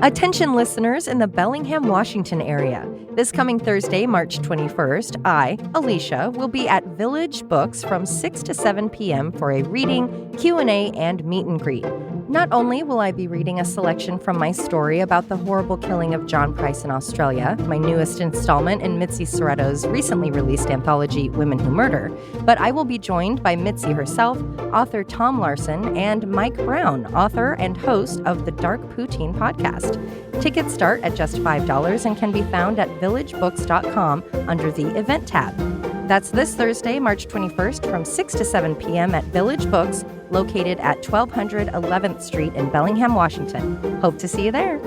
Attention listeners in the Bellingham, Washington area. This coming Thursday, March 21st, I, Alicia, will be at Village Books from 6 to 7 p.m. for a reading, Q&A, and meet and greet. Not only will I be reading a selection from my story about the horrible killing of John Price in Australia, my newest installment in Mitzi Soretto's recently released anthology, Women Who Murder, but I will be joined by Mitzi herself, author Tom Larson, and Mike Brown, author and host of the Dark Poutine podcast. Tickets start at just $5 and can be found at villagebooks.com under the event tab. That's this Thursday, March 21st from 6 to 7 p.m. at Village Books, located at 1200 11th Street in Bellingham, Washington. Hope to see you there.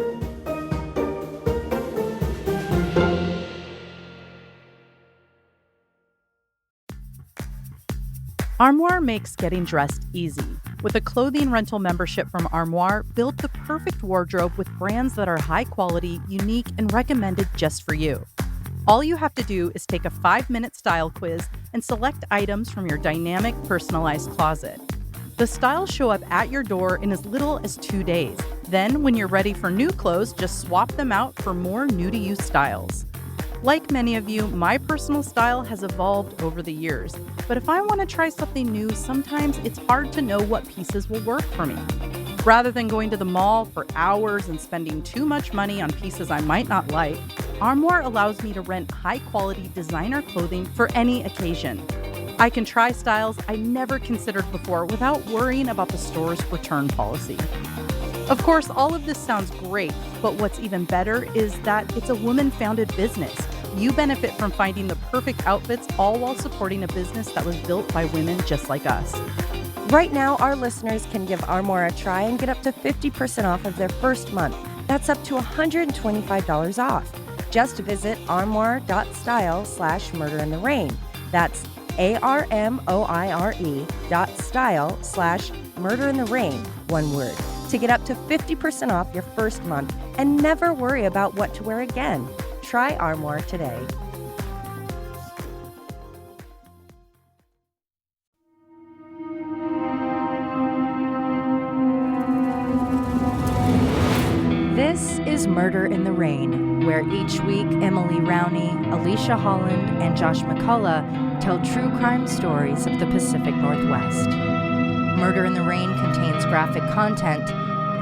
Armoire makes getting dressed easy. With a clothing rental membership from Armoire, build the perfect wardrobe with brands that are high quality, unique, and recommended just for you. All you have to do is take a 5-minute style quiz and select items from your dynamic, personalized closet. The styles show up at your door in as little as 2 days. Then, when you're ready for new clothes, just swap them out for more new-to-you styles. Like many of you, my personal style has evolved over the years. But if I want to try something new, sometimes it's hard to know what pieces will work for me. Rather than going to the mall for hours and spending too much money on pieces I might not like, Armoire allows me to rent high-quality designer clothing for any occasion. I can try styles I never considered before without worrying about the store's return policy. Of course, all of this sounds great, but what's even better is that it's a woman-founded business. You benefit from finding the perfect outfits, all while supporting a business that was built by women just like us. Right now, our listeners can give Armoire a try and get up to 50% off of their first month. That's up to $125 off. Just visit armoire.style/murderintherain. That's ARMOIRE.style/murderintherain, one word, to get up to 50% off your first month and never worry about what to wear again. Try Armoire today. This is Murder in the Rain, where each week Emily Rowney, Alicia Holland, and Josh McCullough tell true crime stories of the Pacific Northwest. Murder in the Rain contains graphic content.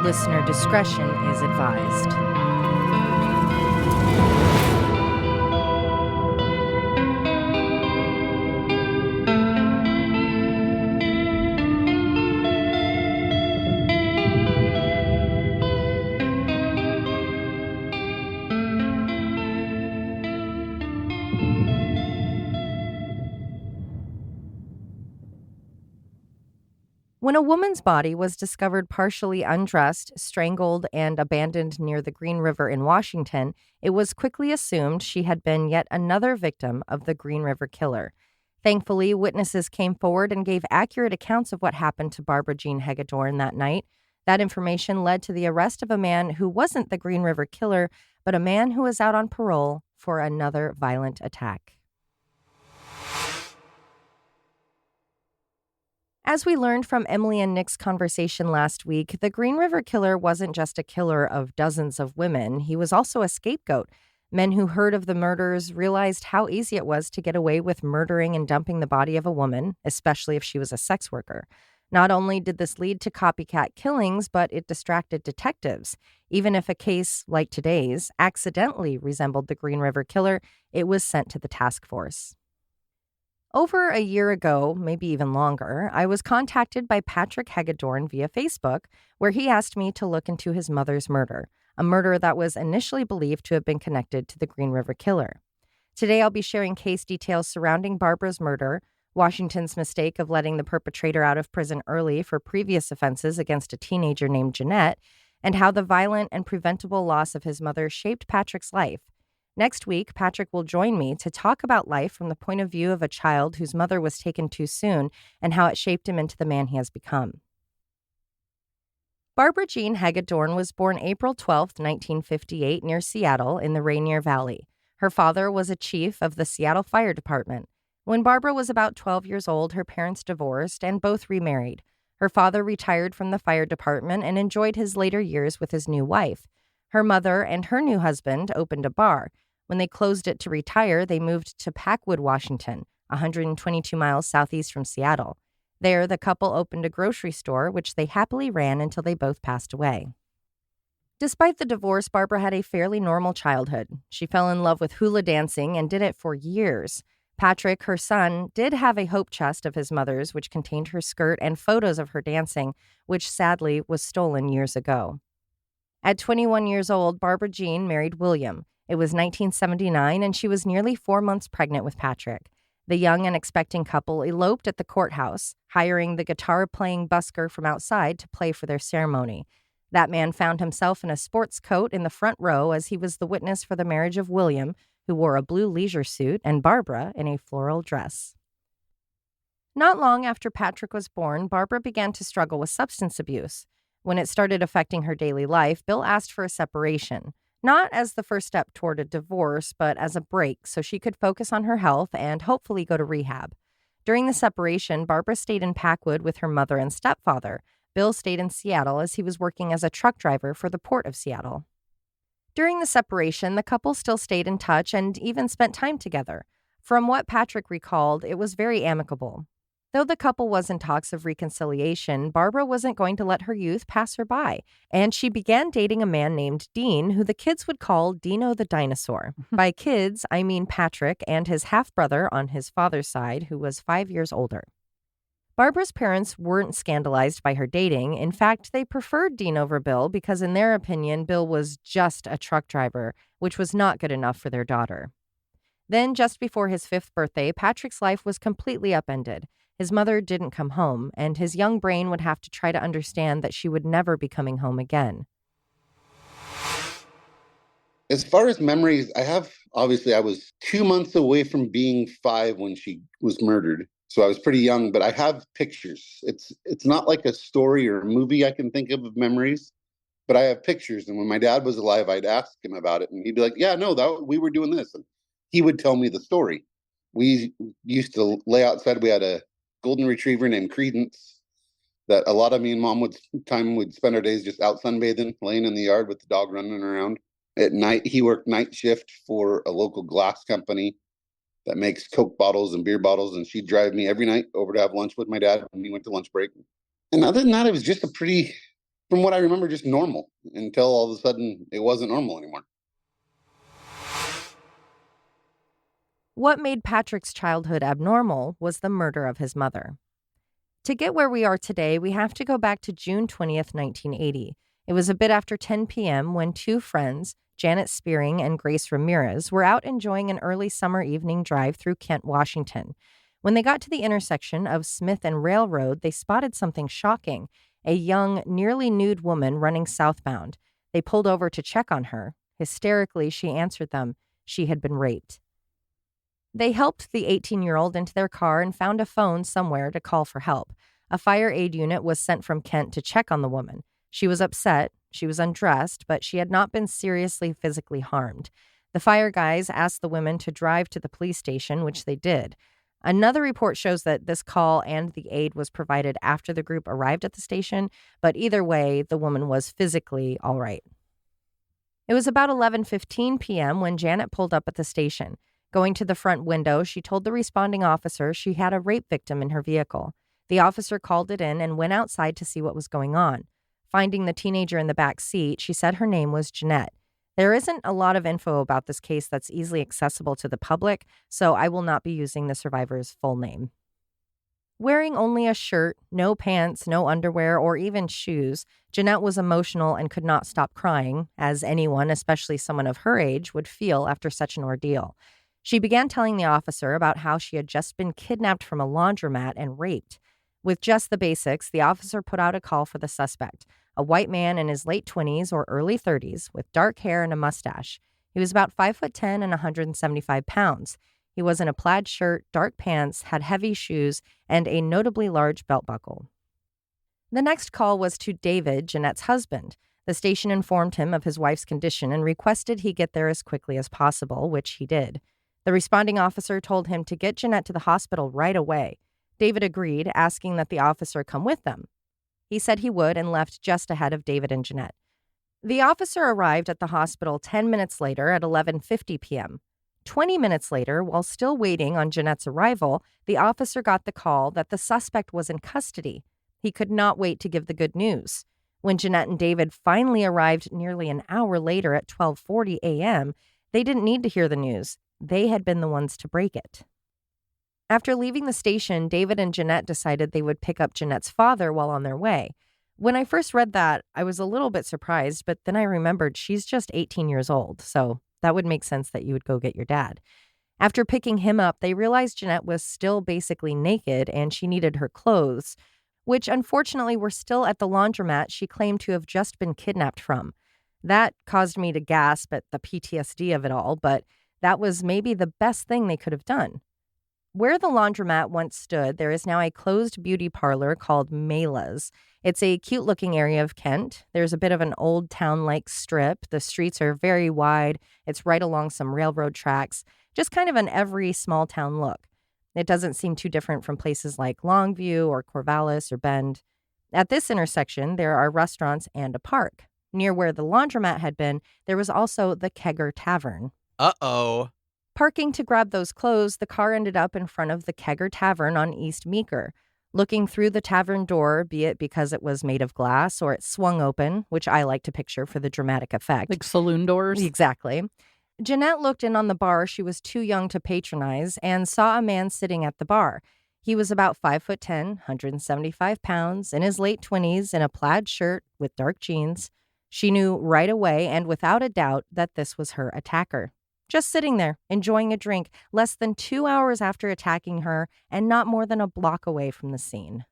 Listener discretion is advised. When a woman's body was discovered partially undressed, strangled, and abandoned near the Green River in Washington, it was quickly assumed she had been yet another victim of the Green River Killer. Thankfully, witnesses came forward and gave accurate accounts of what happened to Barbara Jean Hagedorn that night. That information led to the arrest of a man who wasn't the Green River Killer, but a man who was out on parole for another violent attack. As we learned from Emily and Nick's conversation last week, the Green River Killer wasn't just a killer of dozens of women. He was also a scapegoat. Men who heard of the murders realized how easy it was to get away with murdering and dumping the body of a woman, especially if she was a sex worker. Not only did this lead to copycat killings, but it distracted detectives. Even if a case like today's accidentally resembled the Green River Killer, it was sent to the task force. Over a year ago, maybe even longer, I was contacted by Patrick Hagedorn via Facebook, where he asked me to look into his mother's murder, a murder that was initially believed to have been connected to the Green River Killer. Today, I'll be sharing case details surrounding Barbara's murder, Washington's mistake of letting the perpetrator out of prison early for previous offenses against a teenager named Jeanette, and how the violent and preventable loss of his mother shaped Patrick's life. Next week, Patrick will join me to talk about life from the point of view of a child whose mother was taken too soon and how it shaped him into the man he has become. Barbara Jean Hagedorn was born April 12, 1958, near Seattle in the Rainier Valley. Her father was a chief of the Seattle Fire Department. When Barbara was about 12 years old, her parents divorced and both remarried. Her father retired from the fire department and enjoyed his later years with his new wife. Her mother and her new husband opened a bar. When they closed it to retire, they moved to Packwood, Washington, 122 miles southeast from Seattle. There, the couple opened a grocery store, which they happily ran until they both passed away. Despite the divorce, Barbara had a fairly normal childhood. She fell in love with hula dancing and did it for years. Patrick, her son, did have a hope chest of his mother's, which contained her skirt and photos of her dancing, which sadly was stolen years ago. At 21 years old, Barbara Jean married William. It was 1979, and she was nearly 4 months pregnant with Patrick. The young and expecting couple eloped at the courthouse, hiring the guitar-playing busker from outside to play for their ceremony. That man found himself in a sports coat in the front row as he was the witness for the marriage of William, who wore a blue leisure suit, and Barbara in a floral dress. Not long after Patrick was born, Barbara began to struggle with substance abuse. When it started affecting her daily life, Bill asked for a separation, not as the first step toward a divorce, but as a break so she could focus on her health and hopefully go to rehab. During the separation, Barbara stayed in Packwood with her mother and stepfather. Bill stayed in Seattle as he was working as a truck driver for the Port of Seattle. During the separation, the couple still stayed in touch and even spent time together. From what Patrick recalled, it was very amicable. Though the couple was in talks of reconciliation, Barbara wasn't going to let her youth pass her by, and she began dating a man named Dean, who the kids would call Dino the Dinosaur. By kids, I mean Patrick and his half-brother on his father's side, who was 5 years older. Barbara's parents weren't scandalized by her dating. In fact, they preferred Dean over Bill because, in their opinion, Bill was just a truck driver, which was not good enough for their daughter. Then, just before his 5th birthday, Patrick's life was completely upended. His mother didn't come home, and his young brain would have to try to understand that she would never be coming home again. As far as memories, I was 2 months away from being 5 when she was murdered. So I was pretty young, but I have pictures. It's not like a story or a movie I can think of memories, but I have pictures. And when my dad was alive, I'd ask him about it, and he'd be like, "Yeah, no, we were doing this," and he would tell me the story. We used to lay outside. We had a golden retriever named Credence that a lot of me and mom would spend our days just out sunbathing, laying in the yard with the dog running around. At night, he worked night shift for a local glass company that makes Coke bottles and beer bottles, and she'd drive me every night over to have lunch with my dad when he went to lunch break. And other than that, it was just from what I remember, just normal until all of a sudden it wasn't normal anymore. What made Patrick's childhood abnormal was the murder of his mother. To get where we are today, we have to go back to June 20th, 1980. It was a bit after 10 p.m. when two friends, Janet Spearing and Grace Ramirez, were out enjoying an early summer evening drive through Kent, Washington. When they got to the intersection of Smith and Railroad, they spotted something shocking, a young, nearly nude woman running southbound. They pulled over to check on her. Hysterically, she answered them. She had been raped. They helped the 18-year-old into their car and found a phone somewhere to call for help. A fire aid unit was sent from Kent to check on the woman. She was upset. She was undressed, but she had not been seriously physically harmed. The fire guys asked the women to drive to the police station, which they did. Another report shows that this call and the aid was provided after the group arrived at the station, but either way, the woman was physically all right. It was about 11:15 p.m. when Janet pulled up at the station. Going to the front window, she told the responding officer she had a rape victim in her vehicle. The officer called it in and went outside to see what was going on. Finding the teenager in the back seat, she said her name was Jeanette. There isn't a lot of info about this case that's easily accessible to the public, so I will not be using the survivor's full name. Wearing only a shirt, no pants, no underwear, or even shoes, Jeanette was emotional and could not stop crying, as anyone, especially someone of her age, would feel after such an ordeal. She began telling the officer about how she had just been kidnapped from a laundromat and raped. With just the basics, the officer put out a call for the suspect, a white man in his late 20s or early 30s with dark hair and a mustache. He was about 5'10" and 175 pounds. He was in a plaid shirt, dark pants, had heavy shoes, and a notably large belt buckle. The next call was to David, Jeanette's husband. The station informed him of his wife's condition and requested he get there as quickly as possible, which he did. The responding officer told him to get Jeanette to the hospital right away. David agreed, asking that the officer come with them. He said he would and left just ahead of David and Jeanette. The officer arrived at the hospital 10 minutes later at 11:50 p.m. 20 minutes later, while still waiting on Jeanette's arrival, the officer got the call that the suspect was in custody. He could not wait to give the good news. When Jeanette and David finally arrived nearly an hour later at 12:40 a.m., they didn't need to hear the news. They had been the ones to break it. After leaving the station, David and Jeanette decided they would pick up Jeanette's father while on their way. When I first read that, I was a little bit surprised, but then I remembered she's just 18 years old, so that would make sense that you would go get your dad. After picking him up, they realized Jeanette was still basically naked and she needed her clothes, which unfortunately were still at the laundromat she claimed to have just been kidnapped from. That caused me to gasp at the PTSD of it all, but that was maybe the best thing they could have done. Where the laundromat once stood, there is now a closed beauty parlor called Mela's. It's a cute-looking area of Kent. There's a bit of an old town-like strip. The streets are very wide. It's right along some railroad tracks. Just kind of an every small-town look. It doesn't seem too different from places like Longview or Corvallis or Bend. At this intersection, there are restaurants and a park. Near where the laundromat had been, there was also the Kegger Tavern. Uh-oh. Parking to grab those clothes, the car ended up in front of the Kegger Tavern on East Meeker. Looking through the tavern door, be it because it was made of glass or it swung open, which I like to picture for the dramatic effect. Like saloon doors? Exactly. Jeanette looked in on the bar she was too young to patronize and saw a man sitting at the bar. He was about 5'10", 175 pounds, in his late 20s, in a plaid shirt with dark jeans. She knew right away and without a doubt that this was her attacker. Just sitting there, enjoying a drink, less than 2 hours after attacking her and not more than a block away from the scene.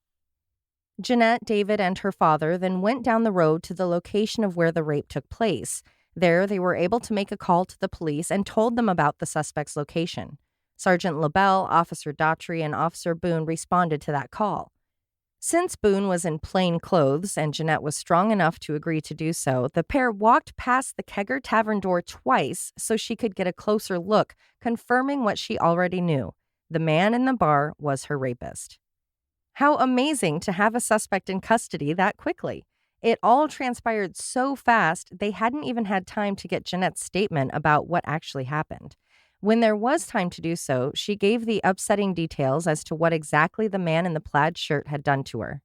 Jeanette, David, and her father then went down the road to the location of where the rape took place. There, they were able to make a call to the police and told them about the suspect's location. Sergeant LaBelle, Officer Daughtry, and Officer Boone responded to that call. Since Boone was in plain clothes and Jeanette was strong enough to agree to do so, the pair walked past the Kegger Tavern door twice so she could get a closer look, confirming what she already knew. The man in the bar was her rapist. How amazing to have a suspect in custody that quickly. It all transpired so fast, they hadn't even had time to get Jeanette's statement about what actually happened. When there was time to do so, she gave the upsetting details as to what exactly the man in the plaid shirt had done to her.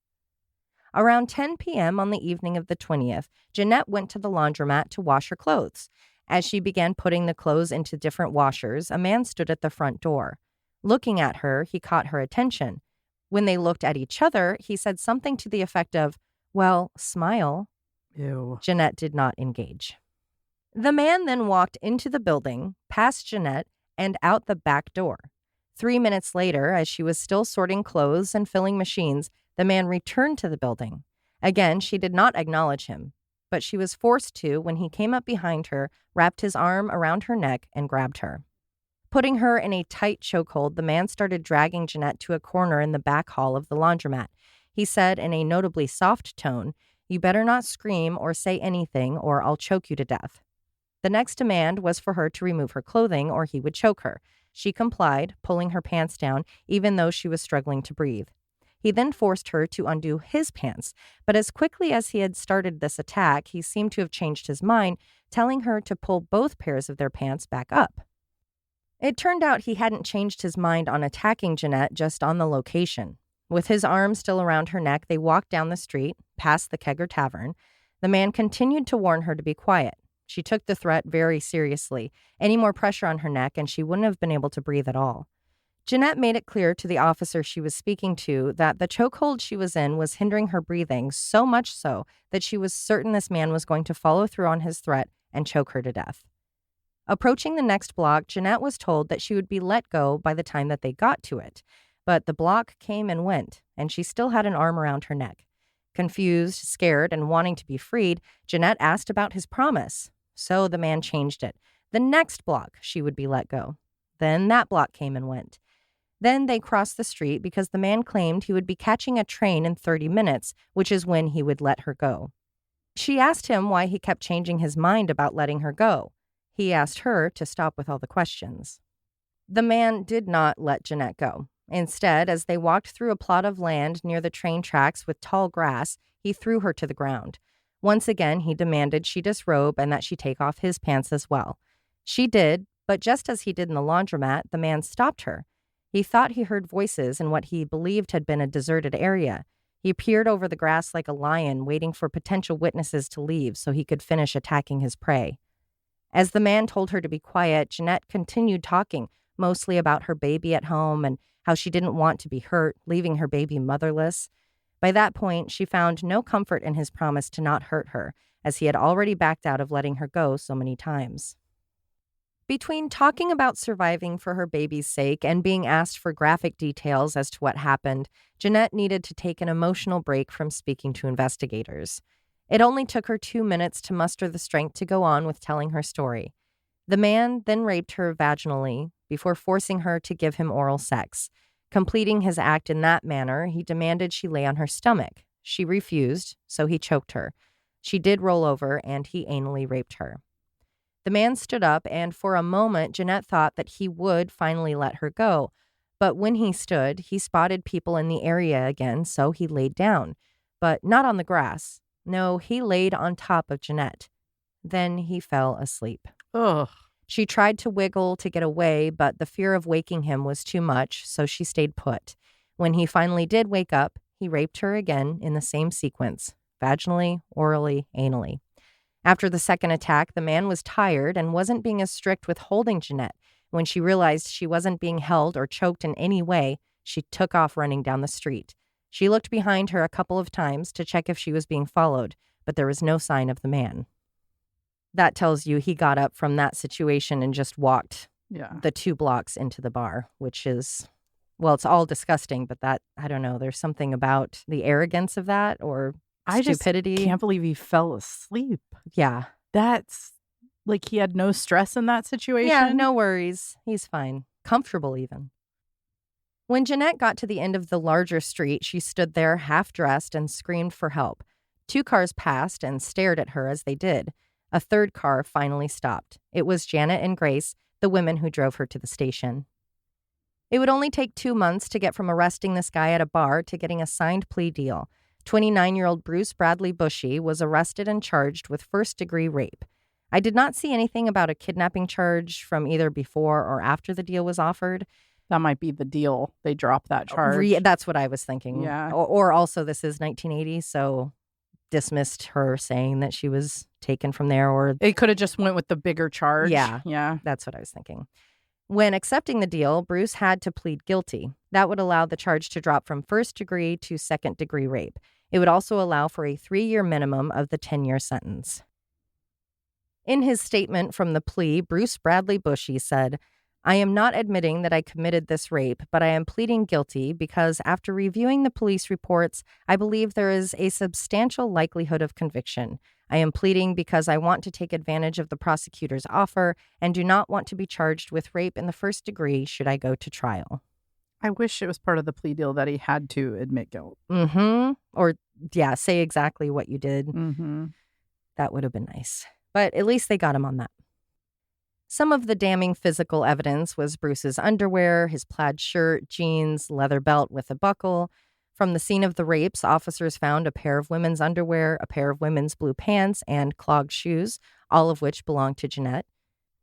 Around 10 p.m. on the evening of the 20th, Jeanette went to the laundromat to wash her clothes. As she began putting the clothes into different washers, a man stood at the front door. Looking at her, he caught her attention. When they looked at each other, he said something to the effect of, "Well, smile." Ew. Jeanette did not engage. The man then walked into the building, past Jeanette, and out the back door. 3 minutes later, as she was still sorting clothes and filling machines, the man returned to the building. Again, she did not acknowledge him, but she was forced to when he came up behind her, wrapped his arm around her neck, and grabbed her. Putting her in a tight chokehold, the man started dragging Jeanette to a corner in the back hall of the laundromat. He said in a notably soft tone, "You better not scream or say anything, or I'll choke you to death." The next demand was for her to remove her clothing or he would choke her. She complied, pulling her pants down, even though she was struggling to breathe. He then forced her to undo his pants, but as quickly as he had started this attack, he seemed to have changed his mind, telling her to pull both pairs of their pants back up. It turned out he hadn't changed his mind on attacking Jeanette, just on the location. With his arm still around her neck, they walked down the street, past the Kegger Tavern. The man continued to warn her to be quiet. She took the threat very seriously. Any more pressure on her neck, and she wouldn't have been able to breathe at all. Jeanette made it clear to the officer she was speaking to that the chokehold she was in was hindering her breathing, so much so that she was certain this man was going to follow through on his threat and choke her to death. Approaching the next block, Jeanette was told that she would be let go by the time that they got to it. But the block came and went, and she still had an arm around her neck. Confused, scared, and wanting to be freed, Jeanette asked about his promise. So the man changed it. The next block, she would be let go. Then that block came and went. Then they crossed the street because the man claimed he would be catching a train in 30 minutes, which is when he would let her go. She asked him why he kept changing his mind about letting her go. He asked her to stop with all the questions. The man did not let Jeanette go. Instead, as they walked through a plot of land near the train tracks with tall grass, he threw her to the ground. Once again, he demanded she disrobe and that she take off his pants as well. She did, but just as he did in the laundromat, the man stopped her. He thought he heard voices in what he believed had been a deserted area. He peered over the grass like a lion, waiting for potential witnesses to leave so he could finish attacking his prey. As the man told her to be quiet, Jeanette continued talking, mostly about her baby at home and how she didn't want to be hurt, leaving her baby motherless. By that point, she found no comfort in his promise to not hurt her, as he had already backed out of letting her go so many times. Between talking about surviving for her baby's sake and being asked for graphic details as to what happened, Jeanette needed to take an emotional break from speaking to investigators. It only took her 2 minutes to muster the strength to go on with telling her story. The man then raped her vaginally before forcing her to give him oral sex. Completing his act in that manner, he demanded she lay on her stomach. She refused, so he choked her. She did roll over, and he anally raped her. The man stood up, and for a moment, Jeanette thought that he would finally let her go. But when he stood, he spotted people in the area again, so he laid down. But not on the grass. No, he laid on top of Jeanette. Then he fell asleep. Ugh. She tried to wiggle to get away, but the fear of waking him was too much, so she stayed put. When he finally did wake up, he raped her again in the same sequence, vaginally, orally, anally. After the second attack, the man was tired and wasn't being as strict with holding Jeanette. When she realized she wasn't being held or choked in any way, she took off running down the street. She looked behind her a couple of times to check if she was being followed, but there was no sign of the man. That tells you he got up from that situation and just walked the 2 blocks into the bar, which is, well, it's all disgusting, but that, I don't know, there's something about the arrogance of that or stupidity. I just can't believe he fell asleep. Yeah. That's like he had no stress in that situation. Yeah, no worries. He's fine. Comfortable even. When Jeanette got to the end of the larger street, she stood there half-dressed and screamed for help. 2 cars passed and stared at her as they did. A third car finally stopped. It was Janet and Grace, the women who drove her to the station. It would only take 2 months to get from arresting this guy at a bar to getting a signed plea deal. 29-year-old Bruce Bradley Bushy was arrested and charged with first-degree rape. I did not see anything about a kidnapping charge from either before or after the deal was offered. That might be the deal. They dropped that charge. That's what I was thinking. Yeah. Or also this is 1980, so dismissed her saying that she was taken from there, or it could have just went with the bigger charge. Yeah. That's what I was thinking. When accepting the deal, Bruce had to plead guilty. That would allow the charge to drop from first degree to second degree rape. It would also allow for a 3-year minimum of the 10-year sentence. In his statement from the plea, Bruce Bradley Bushy said, "I am not admitting that I committed this rape, but I am pleading guilty because after reviewing the police reports, I believe there is a substantial likelihood of conviction. I am pleading because I want to take advantage of the prosecutor's offer and do not want to be charged with rape in the first degree should I go to trial." I wish it was part of the plea deal that he had to admit guilt. Or, say exactly what you did. That would have been nice. But at least they got him on that. Some of the damning physical evidence was Bruce's underwear, his plaid shirt, jeans, leather belt with a buckle. From the scene of the rapes, officers found a pair of women's underwear, a pair of women's blue pants, and clogged shoes, all of which belonged to Jeanette.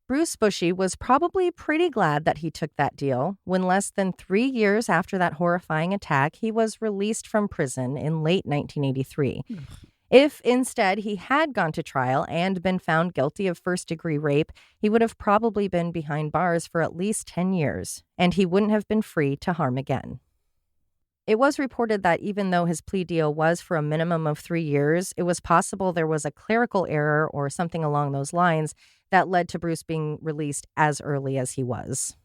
Bruce Bushy was probably pretty glad that he took that deal when less than 3 years after that horrifying attack, he was released from prison in late 1983. If instead he had gone to trial and been found guilty of first-degree rape, he would have probably been behind bars for at least 10 years, and he wouldn't have been free to harm again. It was reported that even though his plea deal was for a minimum of 3 years, it was possible there was a clerical error or something along those lines that led to Bruce being released as early as he was.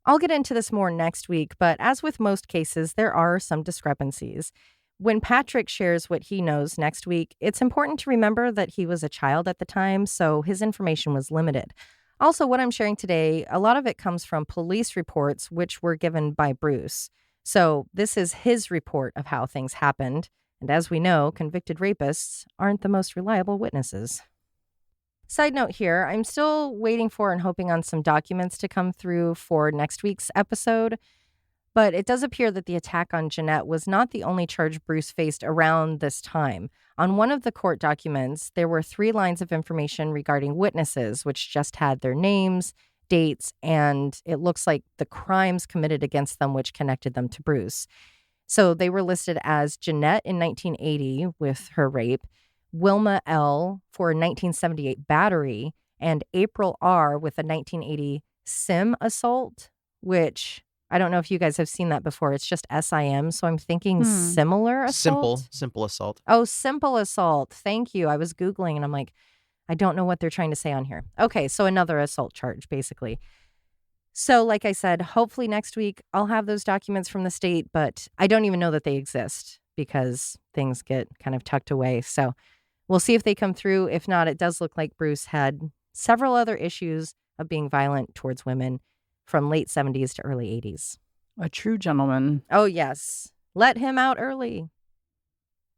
I'll get into this more next week, but as with most cases, there are some discrepancies. When Patrick shares what he knows next week, it's important to remember that he was a child at the time, so his information was limited. Also, what I'm sharing today, a lot of it comes from police reports, which were given by Bruce. So this is his report of how things happened. And as we know, convicted rapists aren't the most reliable witnesses. Side note here, I'm still waiting for and hoping on some documents to come through for next week's episode. But it does appear that the attack on Jeanette was not the only charge Bruce faced around this time. On one of the court documents, there were 3 lines of information regarding witnesses, which just had their names, dates, and it looks like the crimes committed against them, which connected them to Bruce. So they were listed as Jeanette in 1980 with her rape, Wilma L. for a 1978 battery, and April R. with a 1980 sim assault, which I don't know if you guys have seen that before. It's just SIM, so I'm thinking similar assault. Simple assault. Oh, simple assault. Thank you. I was Googling and I'm like, I don't know what they're trying to say on here. Okay, so another assault charge, basically. So, like I said, hopefully next week I'll have those documents from the state, but I don't even know that they exist because things get kind of tucked away. So we'll see if they come through. If not, it does look like Bruce had several other issues of being violent towards women from late 70s to early 80s. A true gentleman. Oh, yes. Let him out early.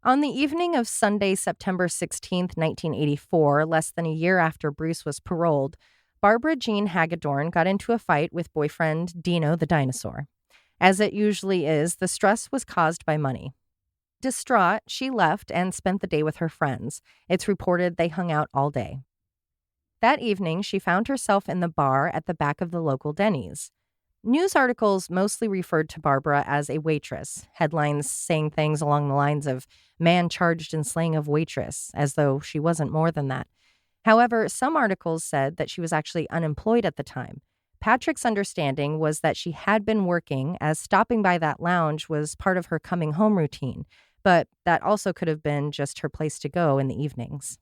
On the evening of Sunday, September 16th, 1984, less than a year after Bruce was paroled, Barbara Jean Hagedorn got into a fight with boyfriend Dino the dinosaur. As it usually is, the stress was caused by money. Distraught, she left and spent the day with her friends. It's reported they hung out all day. That evening, she found herself in the bar at the back of the local Denny's. News articles mostly referred to Barbara as a waitress, headlines saying things along the lines of "man charged in slaying of waitress," as though she wasn't more than that. However, some articles said that she was actually unemployed at the time. Patrick's understanding was that she had been working, as stopping by that lounge was part of her coming home routine, but that also could have been just her place to go in the evenings.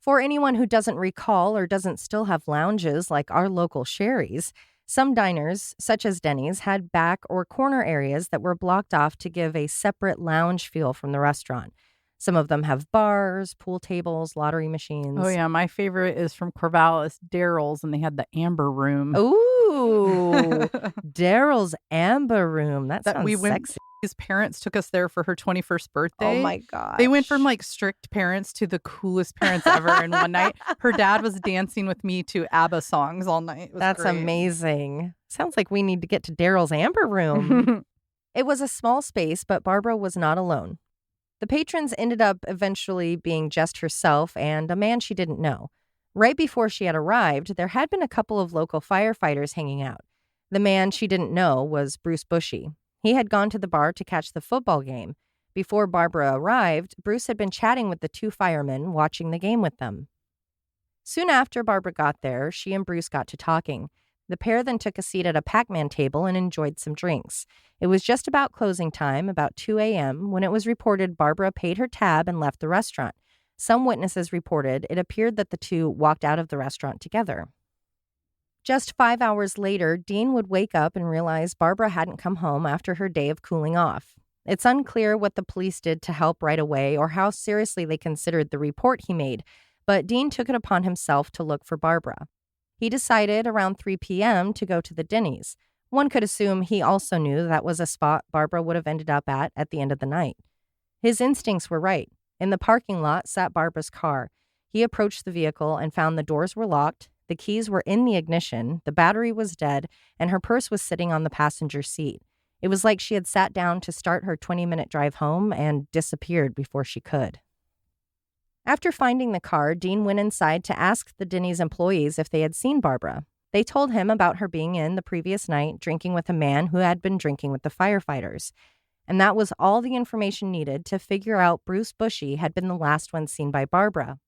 For anyone who doesn't recall or doesn't still have lounges like our local Sherry's, some diners, such as Denny's, had back or corner areas that were blocked off to give a separate lounge feel from the restaurant. Some of them have bars, pool tables, lottery machines. Oh, yeah. My favorite is from Corvallis, Daryl's, and they had the Amber Room. Ooh, Daryl's Amber Room. That sounds we went, sexy. His parents took us there for her 21st birthday. Oh, my God. They went from like strict parents to the coolest parents ever. And one night, her dad was dancing with me to ABBA songs all night. That's great. amazing. Sounds like we need to get to Daryl's Amber Room. It was a small space, but Barbara was not alone. The patrons ended up eventually being just herself and a man she didn't know. Right before she had arrived, there had been a couple of local firefighters hanging out. The man she didn't know was Bruce Bushy. He had gone to the bar to catch the football game. Before Barbara arrived, Bruce had been chatting with the 2 firemen, watching the game with them. Soon after Barbara got there, she and Bruce got to talking. The pair then took a seat at a Pac-Man table and enjoyed some drinks. It was just about closing time, about 2 a.m., when it was reported Barbara paid her tab and left the restaurant. Some witnesses reported it appeared that the 2 walked out of the restaurant together. Just 5 hours later, Dean would wake up and realize Barbara hadn't come home after her day of cooling off. It's unclear what the police did to help right away or how seriously they considered the report he made, but Dean took it upon himself to look for Barbara. He decided around 3 p.m. to go to the Denny's. One could assume he also knew that was a spot Barbara would have ended up at the end of the night. His instincts were right. In the parking lot sat Barbara's car. He approached the vehicle and found the doors were locked, the keys were in the ignition, the battery was dead, and her purse was sitting on the passenger seat. It was like she had sat down to start her 20-minute drive home and disappeared before she could. After finding the car, Dean went inside to ask the Denny's employees if they had seen Barbara. They told him about her being in the previous night drinking with a man who had been drinking with the firefighters. And that was all the information needed to figure out Bruce Bushy had been the last one seen by Barbara.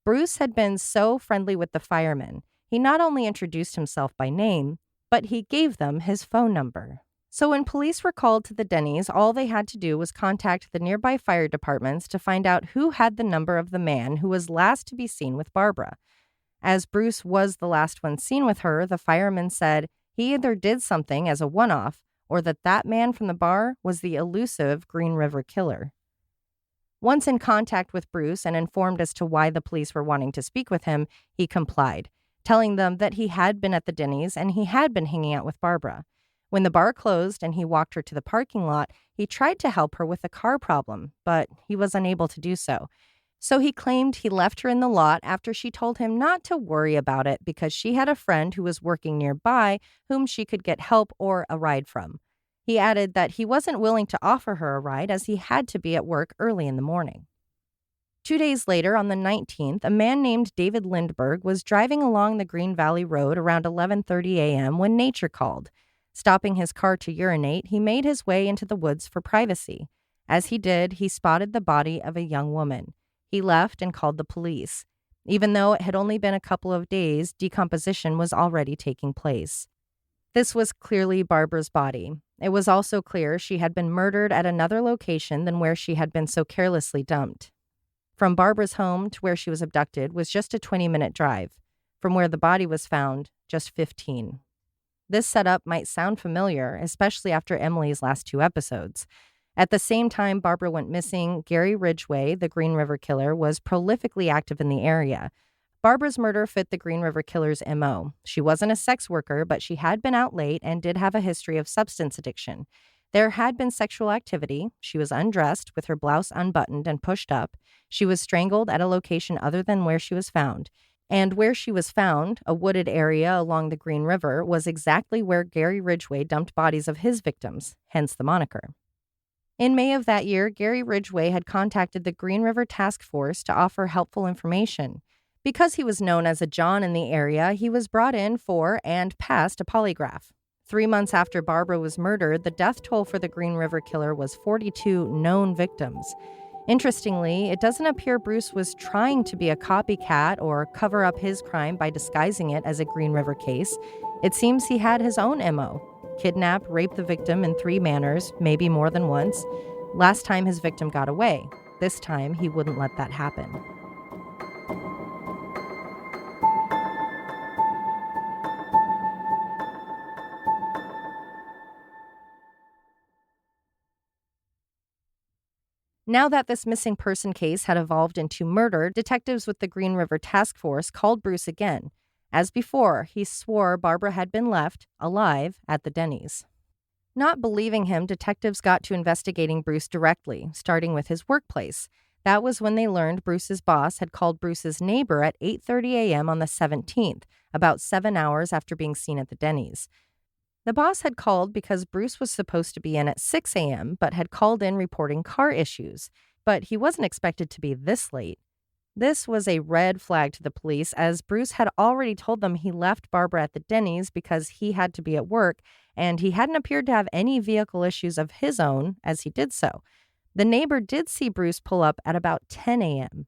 Bruce had been so friendly with the firemen. He not only introduced himself by name, but he gave them his phone number. So when police were called to the Denny's, all they had to do was contact the nearby fire departments to find out who had the number of the man who was last to be seen with Barbara. As Bruce was the last one seen with her, the firemen said he either did something as a one-off or that man from the bar was the elusive Green River Killer. Once in contact with Bruce and informed as to why the police were wanting to speak with him, he complied, telling them that he had been at the Denny's and he had been hanging out with Barbara. When the bar closed and he walked her to the parking lot, he tried to help her with a car problem, but he was unable to do so. So he claimed he left her in the lot after she told him not to worry about it because she had a friend who was working nearby whom she could get help or a ride from. He added that he wasn't willing to offer her a ride as he had to be at work early in the morning. 2 days later, on the 19th, a man named David Lindbergh was driving along the Green Valley Road around 11:30 a.m. when nature called. Stopping his car to urinate, he made his way into the woods for privacy. As he did, he spotted the body of a young woman. He left and called the police. Even though it had only been a couple of days, decomposition was already taking place. This was clearly Barbara's body. It was also clear she had been murdered at another location than where she had been so carelessly dumped. From Barbara's home to where she was abducted was just a 20-minute drive. From where the body was found, just 15. This setup might sound familiar, especially after Emily's last 2 episodes. At the same time Barbara went missing, Gary Ridgway, the Green River Killer, was prolifically active in the area. Barbara's murder fit the Green River Killer's MO. She wasn't a sex worker, but she had been out late and did have a history of substance addiction. There had been sexual activity. She was undressed, with her blouse unbuttoned and pushed up. She was strangled at a location other than where she was found. And where she was found, a wooded area along the Green River, was exactly where Gary Ridgway dumped bodies of his victims, hence the moniker. In May of that year, Gary Ridgway had contacted the Green River Task Force to offer helpful information. Because he was known as a John in the area, he was brought in for and passed a polygraph. 3 months after Barbara was murdered, the death toll for the Green River Killer was 42 known victims. Interestingly, it doesn't appear Bruce was trying to be a copycat or cover up his crime by disguising it as a Green River case. It seems he had his own MO. Kidnap, rape the victim in 3 manners, maybe more than once. Last time his victim got away. This time he wouldn't let that happen. Now that this missing person case had evolved into murder, detectives with the Green River Task Force called Bruce again. As before, he swore Barbara had been left, alive, at the Denny's. Not believing him, detectives got to investigating Bruce directly, starting with his workplace. That was when they learned Bruce's boss had called Bruce's neighbor at 8:30 a.m. on the 17th, about 7 hours after being seen at the Denny's. The boss had called because Bruce was supposed to be in at 6 a.m., but had called in reporting car issues. But he wasn't expected to be this late. This was a red flag to the police, as Bruce had already told them he left Barbara at the Denny's because he had to be at work, and he hadn't appeared to have any vehicle issues of his own as he did so. The neighbor did see Bruce pull up at about 10 a.m.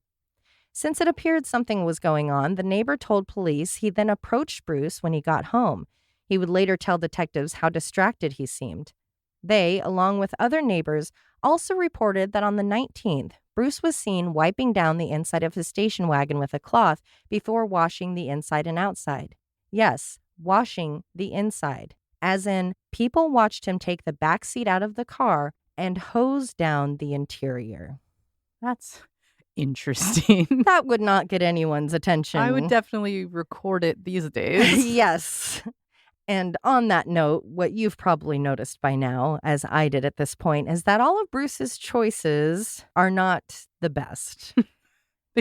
Since it appeared something was going on, the neighbor told police he then approached Bruce when he got home. He would later tell detectives how distracted he seemed. They, along with other neighbors, also reported that on the 19th, Bruce was seen wiping down the inside of his station wagon with a cloth before washing the inside and outside. Yes, washing the inside. As in, people watched him take the back seat out of the car and hose down the interior. That's interesting. That would not get anyone's attention. I would definitely record it these days. Yes. And on that note, what you've probably noticed by now, as I did at this point, is that all of Bruce's choices are not the best.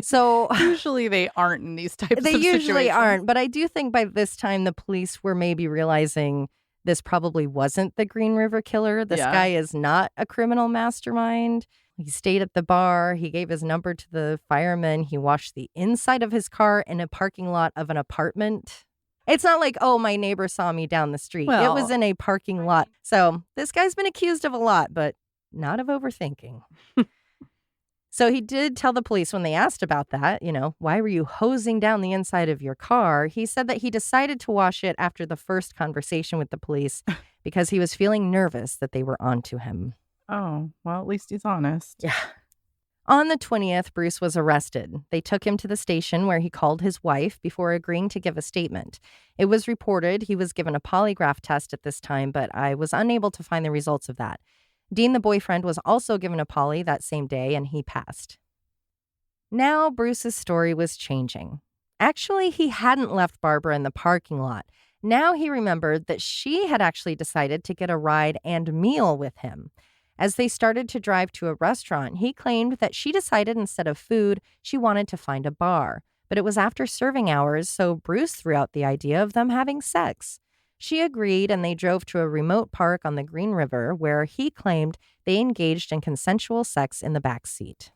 So usually they aren't in these types of situations. They usually aren't, but I do think by this time the police were maybe realizing this probably wasn't the Green River Killer. This guy is not a criminal mastermind. He stayed at the bar. He gave his number to the fireman. He washed the inside of his car in a parking lot of an apartment. It's not like, oh, my neighbor saw me down the street. Well, it was in a parking lot. So this guy's been accused of a lot, but not of overthinking. So he did tell the police when they asked about that, why were you hosing down the inside of your car? He said that he decided to wash it after the first conversation with the police because he was feeling nervous that they were onto him. Oh, well, at least he's honest. Yeah. On the 20th, Bruce was arrested. They took him to the station where he called his wife before agreeing to give a statement. It was reported he was given a polygraph test at this time, but I was unable to find the results of that. Dean, the boyfriend, was also given a poly that same day, and he passed. Now Bruce's story was changing. Actually, he hadn't left Barbara in the parking lot. Now he remembered that she had actually decided to get a ride and meal with him. As they started to drive to a restaurant, he claimed that she decided instead of food, she wanted to find a bar. But it was after serving hours, so Bruce threw out the idea of them having sex. She agreed, and they drove to a remote park on the Green River where he claimed they engaged in consensual sex in the back seat.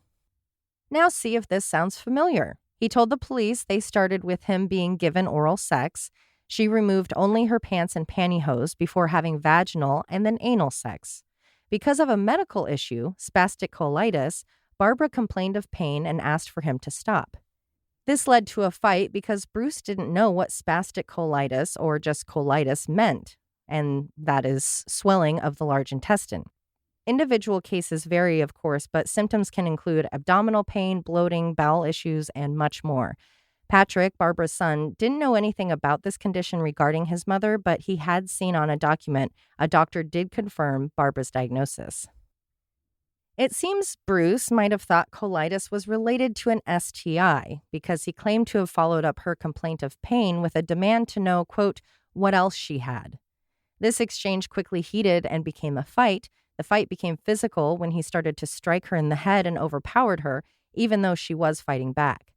Now see if this sounds familiar. He told the police they started with him being given oral sex. She removed only her pants and pantyhose before having vaginal and then anal sex. Because of a medical issue, spastic colitis, Barbara complained of pain and asked for him to stop. This led to a fight because Bruce didn't know what spastic colitis or just colitis meant, and that is swelling of the large intestine. Individual cases vary, of course, but symptoms can include abdominal pain, bloating, bowel issues, and much more. Patrick, Barbara's son, didn't know anything about this condition regarding his mother, but he had seen on a document a doctor did confirm Barbara's diagnosis. It seems Bruce might have thought colitis was related to an STI because he claimed to have followed up her complaint of pain with a demand to know, quote, what else she had. This exchange quickly heated and became a fight. The fight became physical when he started to strike her in the head and overpowered her, even though she was fighting back.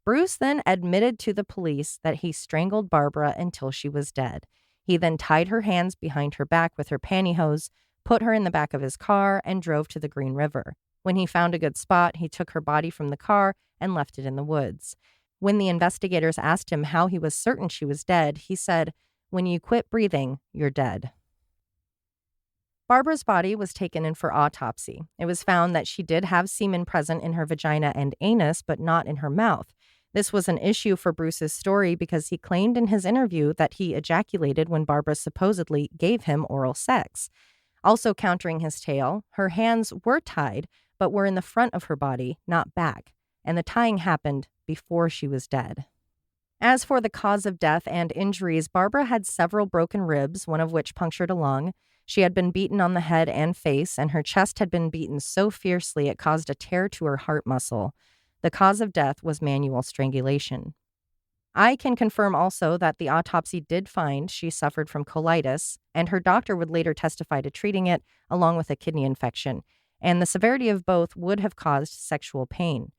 Bruce then admitted to the police that he strangled Barbara until she was dead. He then tied her hands behind her back with her pantyhose, put her in the back of his car, and drove to the Green River. When he found a good spot, he took her body from the car and left it in the woods. When the investigators asked him how he was certain she was dead, he said, "When you quit breathing, you're dead." Barbara's body was taken in for autopsy. It was found that she did have semen present in her vagina and anus, but not in her mouth. This was an issue for Bruce's story because he claimed in his interview that he ejaculated when Barbara supposedly gave him oral sex. Also countering his tale, her hands were tied, but were in the front of her body, not back, and the tying happened before she was dead. As for the cause of death and injuries, Barbara had several broken ribs, one of which punctured a lung. She had been beaten on the head and face, and her chest had been beaten so fiercely it caused a tear to her heart muscle. The cause of death was manual strangulation. I can confirm also that the autopsy did find she suffered from colitis, and her doctor would later testify to treating it, along with a kidney infection, and the severity of both would have caused sexual pain.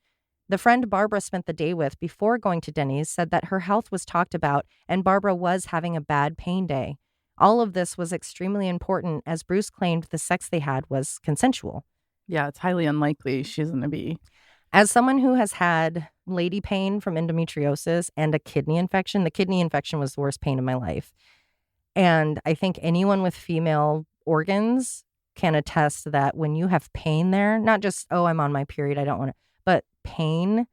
The friend Barbara spent the day with before going to Denny's said that her health was talked about and Barbara was having a bad pain day. All of this was extremely important as Bruce claimed the sex they had was consensual. Yeah, it's highly unlikely she's going to be. As someone who has had lady pain from endometriosis and a kidney infection, the kidney infection was the worst pain in my life. And I think anyone with female organs can attest that when you have pain there, not just, oh, I'm on my period, I don't want to, but pain,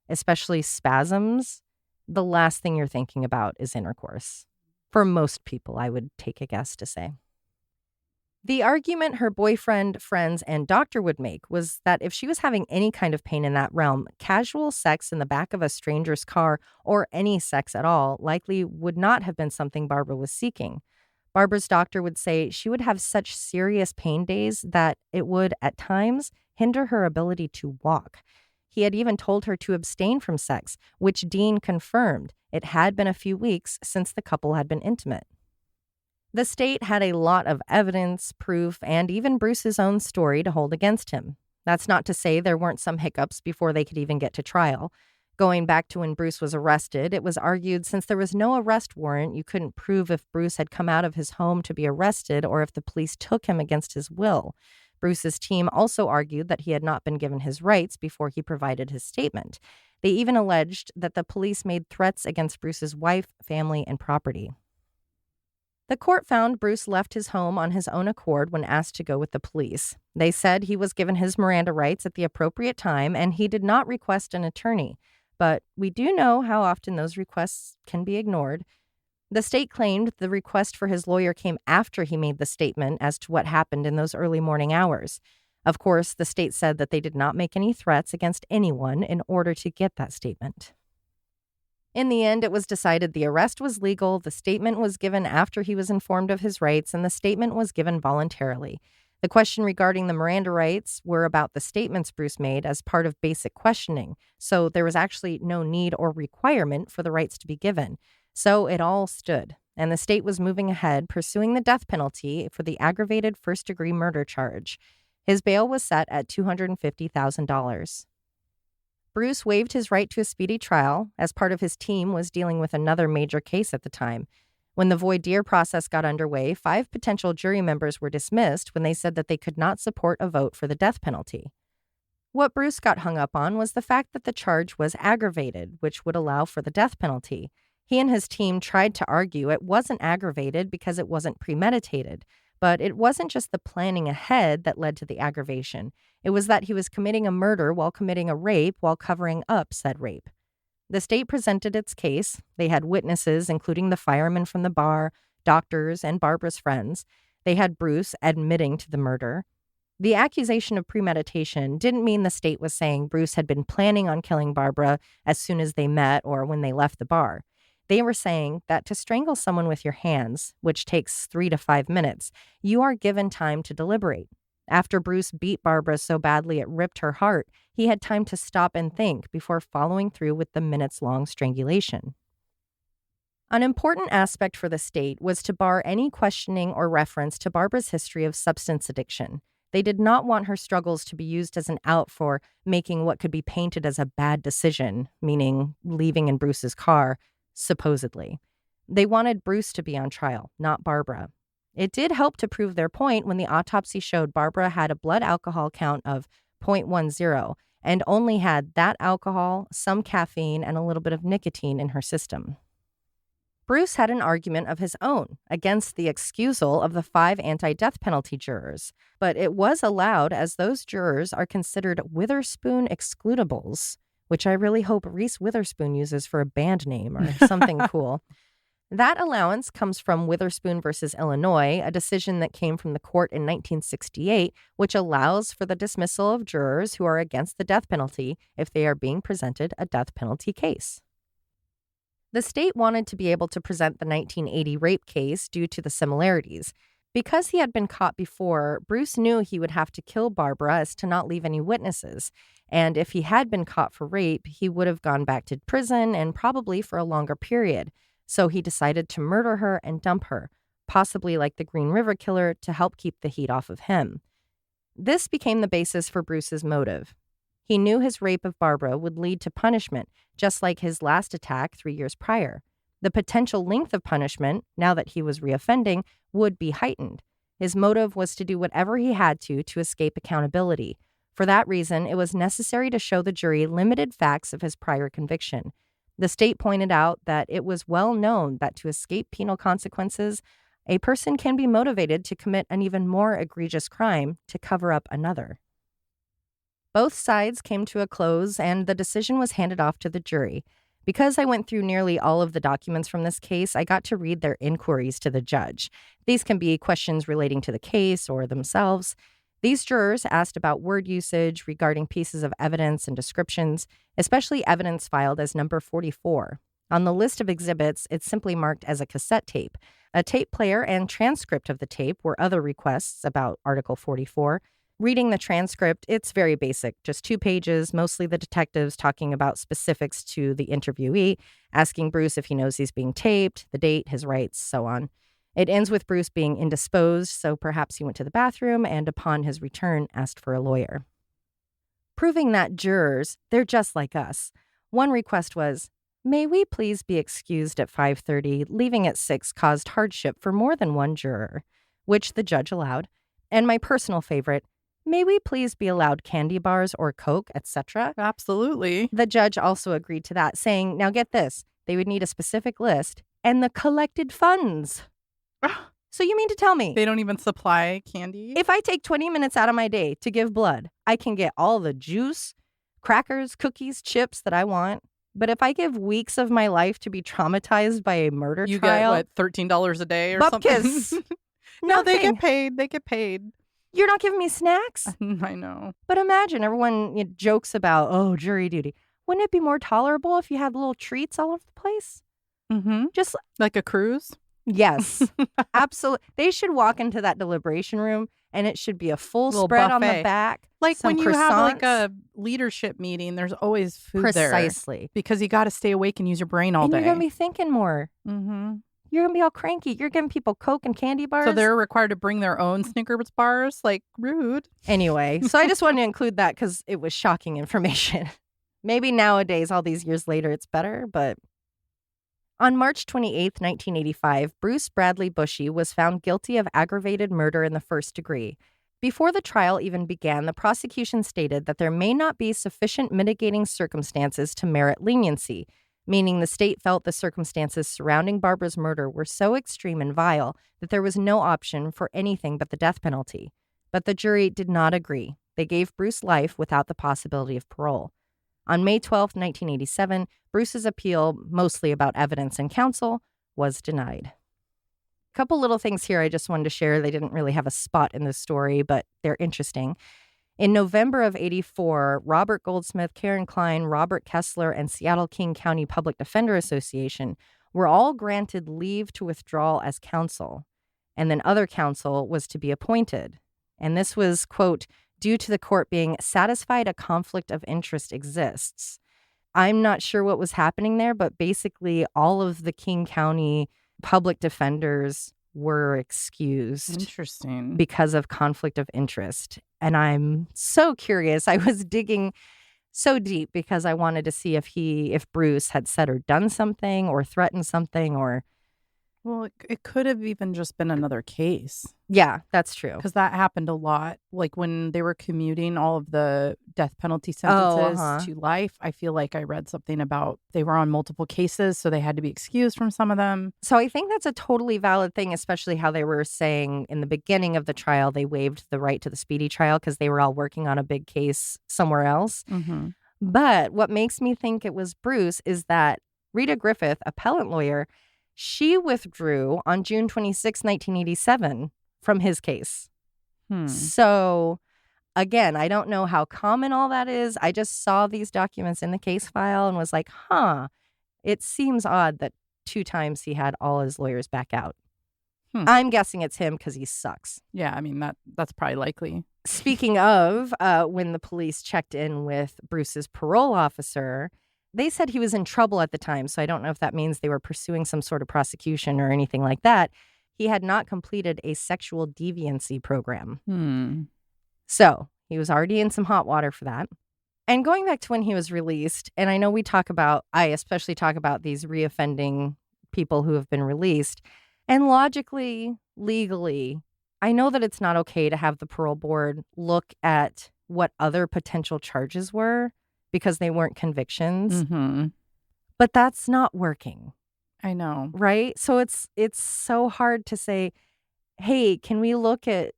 especially spasms, the last thing you're thinking about is intercourse. For most people, I would take a guess to say. The argument her boyfriend, friends, and doctor would make was that if she was having any kind of pain in that realm, casual sex in the back of a stranger's car, or any sex at all, likely would not have been something Barbara was seeking. Barbara's doctor would say she would have such serious pain days that it would, at times, hinder her ability to walk. He had even told her to abstain from sex, which Dean confirmed. It had been a few weeks since the couple had been intimate. The state had a lot of evidence, proof, and even Bruce's own story to hold against him. That's not to say there weren't some hiccups before they could even get to trial. Going back to when Bruce was arrested, it was argued since there was no arrest warrant, you couldn't prove if Bruce had come out of his home to be arrested or if the police took him against his will. Bruce's team also argued that he had not been given his rights before he provided his statement. They even alleged that the police made threats against Bruce's wife, family, and property. The court found Bruce left his home on his own accord when asked to go with the police. They said he was given his Miranda rights at the appropriate time and he did not request an attorney. But we do know how often those requests can be ignored. The state claimed the request for his lawyer came after he made the statement as to what happened in those early morning hours. Of course, the state said that they did not make any threats against anyone in order to get that statement. In the end, it was decided the arrest was legal, the statement was given after he was informed of his rights, and the statement was given voluntarily. The question regarding the Miranda rights were about the statements Bruce made as part of basic questioning, so there was actually no need or requirement for the rights to be given. So it all stood, and the state was moving ahead, pursuing the death penalty for the aggravated first-degree murder charge. His bail was set at $250,000. Bruce waived his right to a speedy trial, as part of his team was dealing with another major case at the time. When the voir dire process got underway, 5 potential jury members were dismissed when they said that they could not support a vote for the death penalty. What Bruce got hung up on was the fact that the charge was aggravated, which would allow for the death penalty. He and his team tried to argue it wasn't aggravated because it wasn't premeditated, but it wasn't just the planning ahead that led to the aggravation. It was that he was committing a murder while committing a rape while covering up said rape. The state presented its case. They had witnesses, including the fireman from the bar, doctors, and Barbara's friends. They had Bruce admitting to the murder. The accusation of premeditation didn't mean the state was saying Bruce had been planning on killing Barbara as soon as they met or when they left the bar. They were saying that to strangle someone with your hands, which takes 3 to 5 minutes, you are given time to deliberate. After Bruce beat Barbara so badly it ripped her heart, he had time to stop and think before following through with the minutes-long strangulation. An important aspect for the state was to bar any questioning or reference to Barbara's history of substance addiction. They did not want her struggles to be used as an out for making what could be painted as a bad decision, meaning leaving in Bruce's car, supposedly. They wanted Bruce to be on trial, not Barbara. It did help to prove their point when the autopsy showed Barbara had a blood alcohol count of 0.10 and only had that alcohol, some caffeine, and a little bit of nicotine in her system. Bruce had an argument of his own against the excusal of the 5 anti-death penalty jurors, but it was allowed as those jurors are considered Witherspoon excludables, which I really hope Reese Witherspoon uses for a band name or something cool. That allowance comes from Witherspoon versus Illinois, a decision that came from the court in 1968, which allows for the dismissal of jurors who are against the death penalty if they are being presented a death penalty case. The state wanted to be able to present the 1980 rape case due to the similarities. Because he had been caught before, Bruce knew he would have to kill Barbara as to not leave any witnesses. And if he had been caught for rape, he would have gone back to prison and probably for a longer period. So he decided to murder her and dump her, possibly like the Green River Killer, to help keep the heat off of him. This became the basis for Bruce's motive. He knew his rape of Barbara would lead to punishment, just like his last attack 3 years prior. The potential length of punishment, now that he was reoffending, would be heightened. His motive was to do whatever he had to escape accountability. For that reason, it was necessary to show the jury limited facts of his prior conviction. The state pointed out that it was well known that to escape penal consequences, a person can be motivated to commit an even more egregious crime to cover up another. Both sides came to a close, and the decision was handed off to the jury. Because I went through nearly all of the documents from this case, I got to read their inquiries to the judge. These can be questions relating to the case or themselves. These jurors asked about word usage regarding pieces of evidence and descriptions, especially evidence filed as number 44. On the list of exhibits, it's simply marked as a cassette tape. A tape player and transcript of the tape were other requests about Article 44. Reading the transcript, it's very basic, just 2 pages, mostly the detectives talking about specifics to the interviewee, asking Bruce if he knows he's being taped, the date, his rights, so on. It ends with Bruce being indisposed, so perhaps he went to the bathroom and upon his return asked for a lawyer. Proving that jurors, they're just like us. One request was, "May we please be excused at 5:30, leaving at 6 caused hardship for more than one juror," which the judge allowed. And my personal favorite, "May we please be allowed candy bars or Coke, etc.?" Absolutely. The judge also agreed to that, saying, now get this, they would need a specific list and the collected funds. So you mean to tell me They don't even supply candy? if I take 20 minutes out of my day to give blood, I can get all the juice, crackers, cookies, chips that I want? But if I give weeks of my life to be traumatized by a murder you trial, get, what, $13 a day or bupkis. something? No, they Nothing. get paid. They get paid. You're not giving me snacks? I know. But imagine everyone jokes about, oh, jury duty. Wouldn't it be more tolerable if you had little treats all over the place? Mm-hmm. Just Like a cruise? yes, absolutely. They should walk into that deliberation room and it should be a full Little spread on the buffet. back. Like some when you have like croissants. a leadership meeting, there's always food there. Precisely. Because you got to stay awake and use your brain all And day. you're going to be thinking more. Mm-hmm. You're going to be all cranky. You're giving people Coke and candy bars. So they're required to bring their own Snickers bars? Like, rude. Anyway, so I just wanted to include that because it was shocking information. Maybe nowadays, all these years later, it's better, but... On March 28, 1985, Bruce Bradley Bushy was found guilty of aggravated murder in the first degree. Before the trial even began, the prosecution stated that there may not be sufficient mitigating circumstances to merit leniency, meaning the state felt the circumstances surrounding Barbara's murder were so extreme and vile that there was no option for anything but the death penalty. But the jury did not agree. They gave Bruce life without the possibility of parole. On May 12, 1987, Bruce's appeal, mostly about evidence and counsel, was denied. A couple little things here I just wanted to share. They didn't really have a spot in this story, but they're interesting. In November of 84, Robert Goldsmith, Karen Klein, Robert Kessler, and Seattle-King County Public Defender Association were all granted leave to withdraw as counsel, and then other counsel was to be appointed. And this was, quote, due to the court being satisfied a conflict of interest exists. I'm not sure what was happening there, but basically all of the King County public defenders were excused. Interesting. Because of conflict of interest. And I'm so curious. I was digging so deep because I wanted to see if Bruce had said or done something or threatened something or... Well, it could have even just been another case. Yeah, that's true. Because that happened a lot. Like when they were commuting all of the death penalty sentences to life, I feel like I read something about they were on multiple cases, so they had to be excused from some of them. So I think that's a totally valid thing, especially how they were saying in the beginning of the trial, they waived the right to the speedy trial because they were all working on a big case somewhere else. Mm-hmm. But what makes me think it was Bruce is that Rita Griffith, appellant lawyer, she withdrew on June 26, 1987 from his case. So, again, I don't know how common all that is. I just saw these documents in the case file and was like, it seems odd that 2 times he had all his lawyers back out. I'm guessing it's him because he sucks. Yeah, I mean, that's probably likely. Speaking of, when the police checked in with Bruce's parole officer, they said he was in trouble at the time, so I don't know if that means they were pursuing some sort of prosecution or anything like that. He had not completed a sexual deviancy program. So he was already in some hot water for that. And going back to when he was released, and I know I especially talk about these reoffending people who have been released, and logically, legally, I know that it's not okay to have the parole board look at what other potential charges were, because they weren't convictions. Mm-hmm. But that's not working. I know. Right? So it's so hard to say, hey, can we look at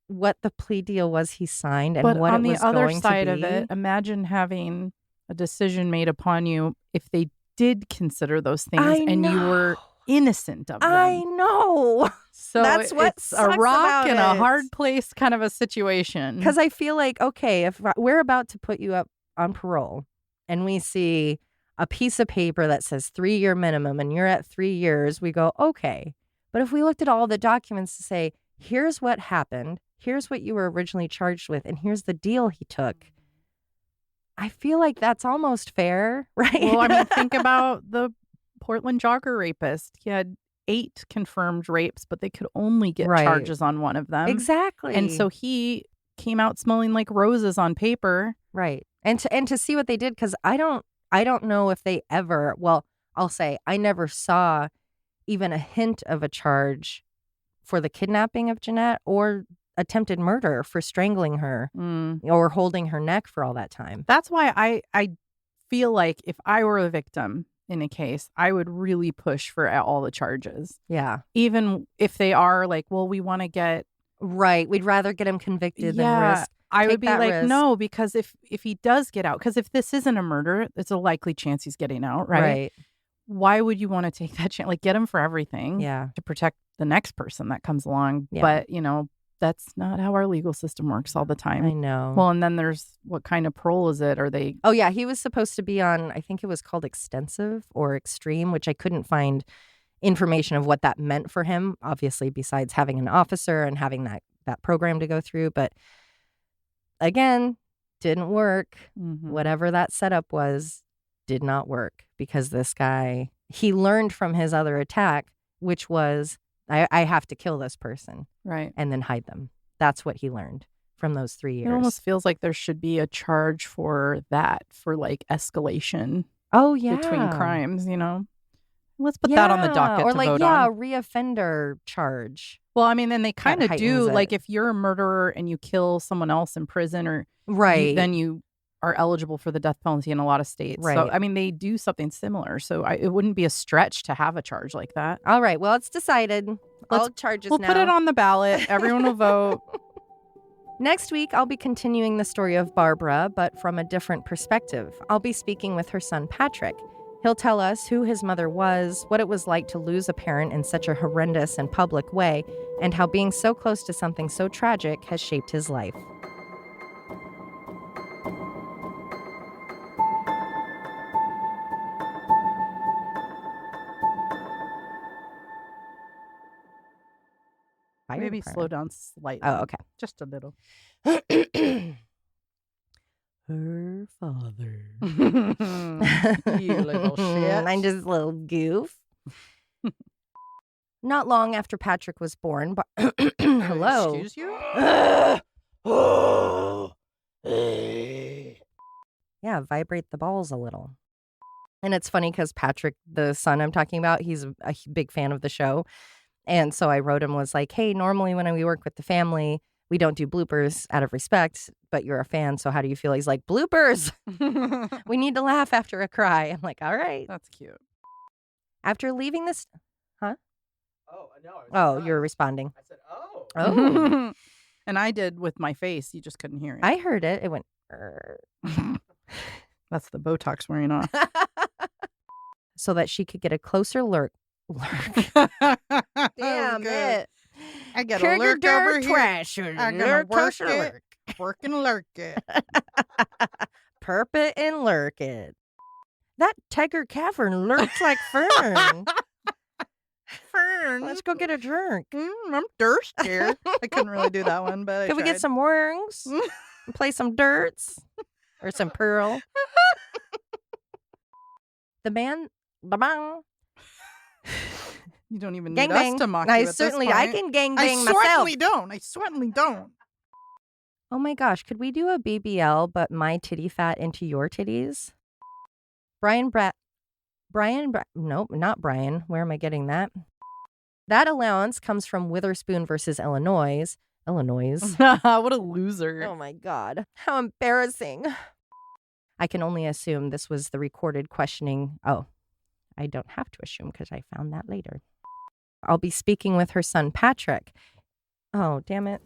what the plea deal was he signed and but what on it was the other going side to be? of it, imagine having a decision made upon you if they did consider those things and you were innocent of them. I know. So that's what it's a rock and a hard place kind of a situation. Because I feel like, okay, if we're about to put you up on parole and we see a piece of paper that says 3-year minimum and you're at 3 years, we go, okay. But if we looked at all the documents to say, here's what happened, here's what you were originally charged with, and here's the deal he took, I feel like that's almost fair, right? Well, I mean, think about the Portland jogger rapist. He had 8 confirmed rapes, but they could only get charges on one of them. Exactly. And so he came out smelling like roses on paper. Right. And to see what they did, because I don't know if they ever, well, I'll say I never saw even a hint of a charge for the kidnapping of Jeanette or attempted murder for strangling her or holding her neck for all that time. That's why I feel like if I were a victim in a case, I would really push for all the charges. Yeah. Even if they are like, well, we want to get... Right. We'd rather get him convicted than risk. I would be like, risk. no, because if he does get out, because if this isn't a murder, it's a likely chance he's getting out, right? Right. Why would you want to take that chance? Like, get him for everything to protect the next person that comes along. Yeah. But, that's not how our legal system works all the time. I know. Well, and then there's what kind of parole is it? Are they... Oh, yeah. He was supposed to be on, I think it was called extensive or extreme, which I couldn't find information of what that meant for him, obviously, besides having an officer and having that program to go through. But again, didn't work. Mm-hmm. Whatever that setup was, did not work because this guy, he learned from his other attack which was, I have to kill this person Right. and then hide them. That's what he learned from those 3 years. It almost feels like there should be a charge for that, for like escalation Oh, yeah. between crimes, you know? Let's put that on the docket or to like, vote yeah, on. a reoffender charge. Well, I mean, then they kind of do, heightens like it. if you're a murderer and you kill someone else in prison or Right. then you are eligible for the death penalty in a lot of states. So, Right. I mean, they do something similar. So it wouldn't be a stretch to have a charge like that. All right. Well, it's decided. All charges We'll now. put it on the ballot. Everyone will vote. Next week, I'll be continuing the story of Barbara, but from a different perspective. I'll be speaking with her son, Patrick. He'll tell us who his mother was, what it was like to lose a parent in such a horrendous and public way, and how being so close to something so tragic has shaped his life. Fire Maybe department. slow down slightly. Oh, okay. Just a little. Her father. You little shit. I'm just a little goof. Not long after Patrick was born, but hello. Excuse you? Yeah, vibrate the balls a little. And it's funny because Patrick, the son I'm talking about, he's a big fan of the show. And so I wrote him, was like, hey, normally when we work with the family, we don't do bloopers out of respect, but you're a fan, so how do you feel? He's like, bloopers! We need to laugh after a cry. I'm like, all right. That's cute. After leaving this... Huh? Oh, no. Oh, you're responding. I said, oh. Oh. And I did with my face. You just couldn't hear it. I heard it. It went... "Err." That's the Botox wearing off. So that she could get a closer look. Damn it. I got a lurk over here. I'm gonna Lurk, work closer it. lurk. Work and lurk it. Perp it and lurk it. That tiger cavern lurks like Fern. Fern. Let's go get a drink. I'm thirsty. I couldn't really do that one, but I Can we get tried. some worms? And play some dirts? Or some pearl? The man... Ba-bang. You don't even need Gang us to mock I you at this certainly... point. I can gang I bang myself. certainly don't. Oh my gosh, could we do a BBL, but my titty fat into your titties? Nope, not Brian. Where am I getting that? That allowance comes from Witherspoon versus Illinois. What a loser. Oh my God. How embarrassing. I can only assume this was the recorded questioning. Oh, I don't have to assume because I found that later. I'll be speaking with her son, Patrick. Oh, damn it.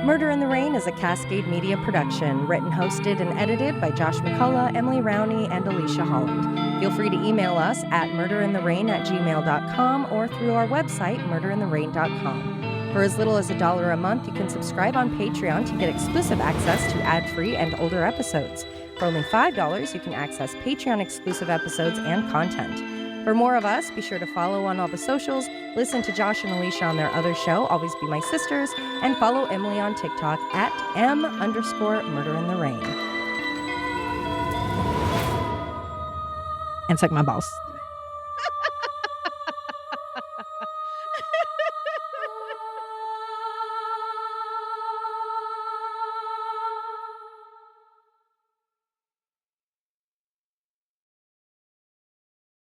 Murder in the Rain is a Cascade Media production, written, hosted, and edited by Josh McCullough, Emily Rowney, and Alicia Holland. Feel free to email us at murderintherain@gmail.com or through our website, murderintherain.com. For as little as $1 a month, you can subscribe on Patreon to get exclusive access to ad-free and older episodes. For only $5, you can access Patreon-exclusive episodes and content. For more of us, be sure to follow on all the socials, listen to Josh and Alicia on their other show, Always Be My Sisters, and follow Emily on TikTok at @M_murderintheRain. And suck my balls.